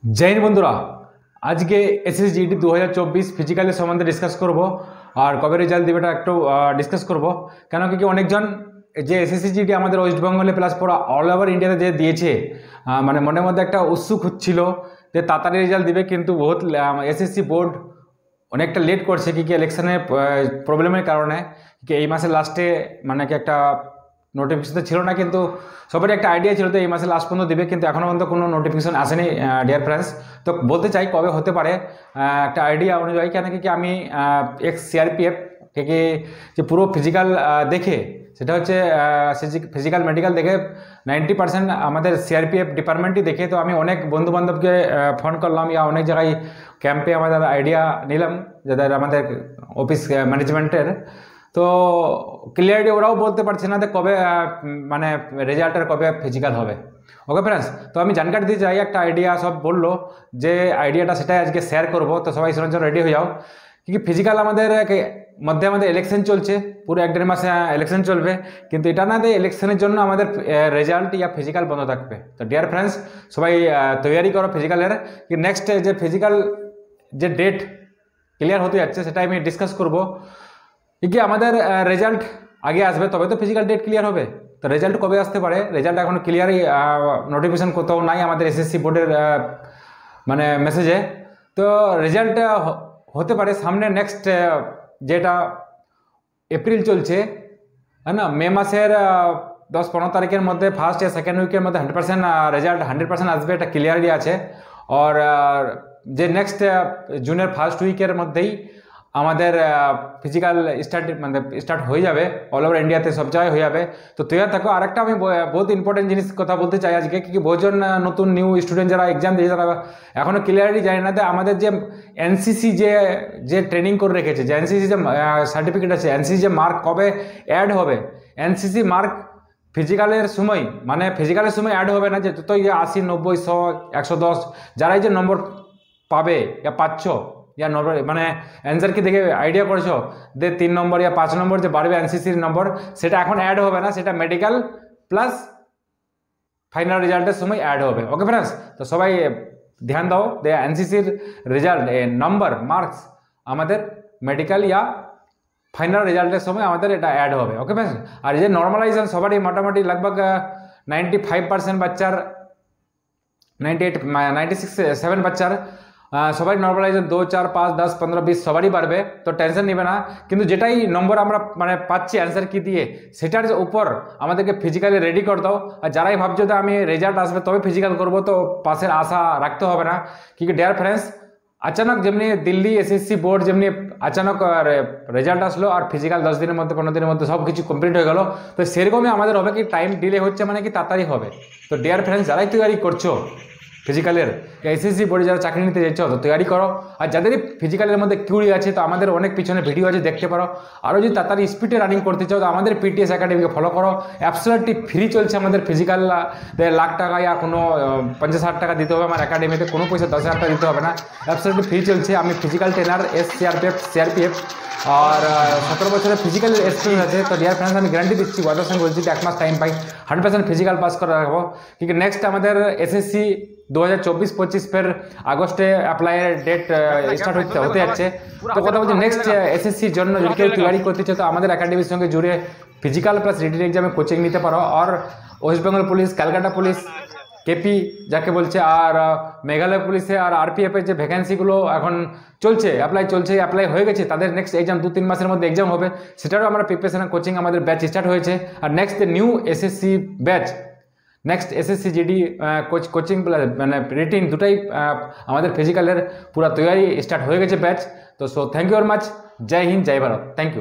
जय हिंद बंधुरा आज के एसएसजीडी 2024 फिजिकल सम्बन्धे डिसकास करब और कब रेजल्ट देवे एक डिसकास करब क्या क्योंकि अनेकजन जो एसएसजीडी वेस्ट बेंगले प्लस पूरा ऑल ओवर इंडिया जो दिए मैं मन मध्य एक उत्सुक हो ताड़ी रेजल्ट दिवे किन्तु बहुत एसएससी बोर्ड अनेकटा लेट कर इलेक्शने प्रॉब्लम कारण कि मासे लास्टे माने कि एक नोटिफिकेशन छिलो ना किन्तु सबार एक आइडिया छिलो तो ये मासे लास्ट पर्यन्त दिबे किन्तु एखोनो पर्यन्त कोनो नोटिफिकेशन आसेनी डियर फ्रेंड्स। तो बोलते चाই कबे होते पारे एक आइडिया अनुयायी क्या कि आमी एक्स सीआरपीएफ থেকে যে পুরো ফিজিক্যাল দেখে সেটা হচ্ছে ফিজিক্যাল মেডিকেল দেখে 90% আমাদের সিআরপিএফ ডিপার্টমেন্টই দেখে। তো আমি অনেক বন্ধু বান্ধবকে ফোন করলাম या অনেক জায়গায় ক্যাম্পে আমাদের আইডিয়া নিলাম যাদের আমাদের অফিস ম্যানেজমেন্টের। তো ক্লিয়ারলি ওরাও বলতে পারছে না যে কবে মানে রেজাল্টের কবে ফিজিক্যাল হবে। ওকে फ्रेंड्स, तो আমি জানকারি দিতে চাই একটা আইডিয়া সব বললো যে আইডিয়াটা সেটাই আজকে শেয়ার করব। তো সবাই শোনার জন্য রেডি হয়ে যাও क्योंकि फिजिकल मध्य इलेक्शन चलছে পুরো এক দেড় মাস ইলেকশন চলবে কিন্তু এটা না যে ইলেকশনের জন্য আমাদের রেজাল্ট या ফিজিক্যাল বন্ধ থাকবে। তো ডিয়ার ফ্রেন্ডস সবাই তৈরি করো ফিজিক্যালের कि নেক্সট যে ফিজিক্যাল যে ডেট ক্লিয়ার হতে যাচ্ছে সেটা আমি ডিসকাস করব क्योंकि আমাদের রেজাল্ট আগে আসবে তবে তো ফিজিক্যাল ডেট ক্লিয়ার হবে। তো রেজাল্ট কবে আসতে পারে রেজাল্ট এখন ক্লিয়ারই নোটিফিকেশন কোথাও নাই আমাদের এসএসসি বোর্ডের মানে মেসেজে। তো রেজাল্ট होते पारे सामने नेक्स्ट जेटा एप्रिल चलছে है ना मे मासेर 10-15 तारीखेर मध्य फार्स्ट या सेकेंड उइकेर मध्य 100% रेजल्ट 100% आसबे এটা क्लियारली আছে। और जे नेक्स्ट जूनेर फार्स्ट उइकेर मध्येই আমাদের ফিজিক্যাল স্টার্ট হয়ে যাবে অল ওভার ইন্ডিয়াতে সব জায়গায় হয়ে যাবে। তো তৈরি থাকো। আর একটা আমি বহুত ইম্পর্টেন্ট জিনিস কথা বলতে চাই আজকে क्योंकि বহুজন নতুন নিউ স্টুডেন্ট যারা এক্সাম দিয়েছে তারা এখনো ক্লিয়ারলি জানে না যে আমাদের যে এনসিসি যে ট্রেনিং করে রেখেছে যে এনসিসি যে সার্টিফিকেট আছে এনসিসি যে মার্ক কবে অ্যাড হবে এনসিসি মার্ক ফিজিক্যালের সময় মানে ফিজিক্যালের সময় অ্যাড হবে না যে তো 80, 90, 100, 110 যারা এই যে নম্বর পাবে या পাচ্ছ या नम्बर মানে অ্যান্সার কি দেখে আইডিয়া করছো যে 3 নম্বর या 5 নম্বর যে বাড়বে এনসিসির নম্বর সেটা এখন অ্যাড হবে না সেটা মেডিকেল প্লাস ফাইনাল রেজাল্টের সময় অ্যাড হবে। ওকে फ्रेंड्स, তো সবাই ধ্যান দাও যে এনসিসির রেজাল্ট নম্বর মার্কস আমাদের মেডিকেল या ফাইনাল রেজাল্টের সময় আমাদের এটা অ্যাড হবে। ওকে फ्रेंड्स, আর এই যে নরমালাইজেশন সবারই মোটামুটি लगभग 95% বাচ্চার 96-7 বাচ্চার সবাই নর্মালাইজেশন 2, 4, 5, 10, 15, 20 সবারই বাড়বে। তো টেনশন নেবে না কিন্তু যেটাই নম্বর আমরা মানে পাচ্ছি অ্যান্সার কি দিয়ে সেটার উপর আমাদেরকে ফিজিক্যালি রেডি করে দাও। আর যারাই ভাবছো যে আমি রেজাল্ট আসবে তবে ফিজিক্যাল করব তো পাশের আশা রাখতে হবে না क्योंकि ডিয়ার ফ্রেন্ডস अचानक যেমনি দিল্লি এসএসসি বোর্ড যেমনি अचानक রেজাল্ট আসলো আর ফিজিক্যাল 10 দিনের মধ্যে 15 দিনের মধ্যে সব কিছু কমপ্লিট হয়ে গেল। তো সেরকমই আমাদের হবে কি টাইম ডিলে হচ্ছে মানে কি তাড়াতাড়ি হবে। তো ডিয়ার ফ্রেন্ডস যারাই তৈরি করছো ফিজিক্যালের এসএসসি বোর্ডে যারা চাকরি নিতে যাচ্ছ তো তৈরি করো। আর যাদের ফিজিক্যালের মধ্যে কিউরি আছে তো আমাদের অনেক পিছনে ভিডিও আছে দেখতে পারো। আরও যদি তাড়াতাড়ি স্পিডে রানিং করতে চাও তো আমাদের পিটিএস একাডেমিকে ফলো করো। অ্যাবসলিউটলি ফ্রি চলছে আমাদের ফিজিক্যাল। 1 লাখ টাকা या কোনো 50,000 টাকা দিতে হবে আমার একাডেমিতে, কোনো পয়সা 10,000 টাকা দিতে হবে না, অ্যাবসলিউটলি ফ্রি চলছে। আমি ফিজিক্যাল ট্রেনার সিআরপিএফ और 17 বছরের ফিজিক্যাল এক্সপিরিয়েন্স আছে। তো ডিয়ার ফ্রেন্ডস আমি গ্যারান্টি দিচ্ছি ওয়াদার সঙ্গে বলছি যে 1 মাস টাইম পাই 100% ফিজিক্যাল পাস করে রাখবো क्योंकि नेक्स्ट আমাদের এসএসসি 2024-25 ফের আগস্টে অ্যাপ্লাইয়ের ডেট স্টার্ট হতে যাচ্ছে। তো কথা বলছি নেক্সট এসএসসির জন্য যদি কেউ তৈরি করতে চাও তো আমাদের একাডেমির সঙ্গে জুড়ে ফিজিক্যাল প্লাস রিটেন এক্সামে কোচিং নিতে পারো। আর West Bengal police, Calcutta police, KP যাকে বলছে আর মেঘালয় পুলিশে আর আরপিএফের যে ভ্যাকেন্সিগুলো এখন চলছে অ্যাপ্লাই হয়ে গেছে তাদের নেক্সট এক্সাম 2-3 মাসের মধ্যে এক্সাম হবে সেটারও আমরা প্রিপারেশন কোচিং আমাদের ব্যাচ স্টার্ট হয়েছে। আর next new SSC batch next SSC GD coaching মানে রিটিন দুটাই আমাদের ফিজিক্যালের পুরো তৈরি স্টার্ট হয়ে গেছে ব্যাচ। তো so thank you very much. জয় হিন্দ, জয় ভারত, থ্যাংক ইউ।